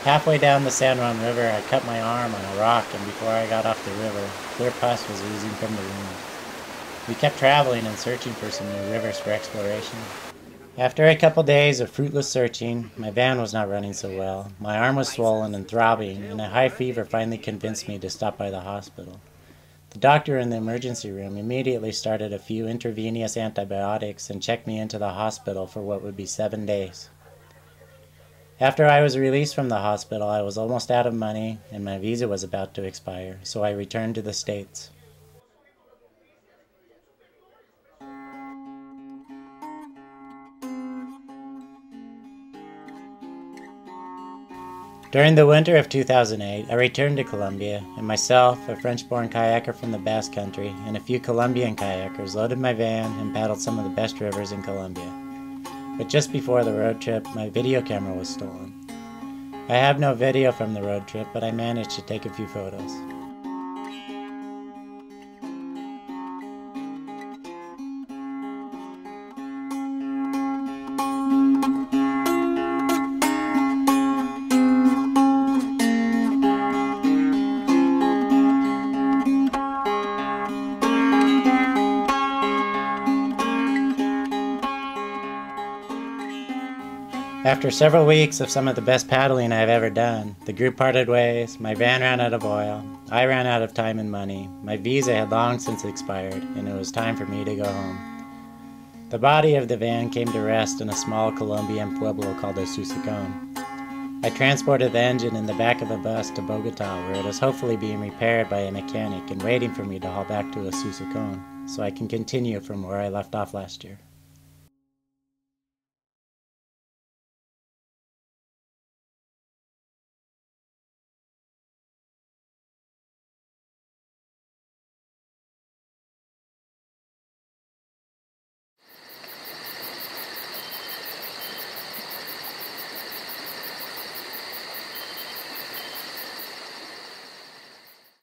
Halfway down the San Juan River, I cut my arm on a rock, and before I got off the river, clear pus was oozing from the wound. We kept traveling and searching for some new rivers for exploration. After a couple days of fruitless searching, my van was not running so well. My arm was swollen and throbbing, and a high fever finally convinced me to stop by the hospital. The doctor in the emergency room immediately started a few intravenous antibiotics and checked me into the hospital for what would be 7 days. After I was released from the hospital, I was almost out of money and my visa was about to expire, so I returned to the States. During the winter of 2008, I returned to Colombia, and myself, a French-born kayaker from the Basque Country, and a few Colombian kayakers loaded my van and paddled some of the best rivers in Colombia. But just before the road trip, my video camera was stolen. I have no video from the road trip, but I managed to take a few photos. After several weeks of some of the best paddling I've ever done, the group parted ways, my van ran out of oil, I ran out of time and money, my visa had long since expired, and it was time for me to go home. The body of the van came to rest in a small Colombian pueblo called Asusacon. I transported the engine in the back of a bus to Bogota, where it is hopefully being repaired by a mechanic and waiting for me to haul back to Asusacon, so I can continue from where I left off last year.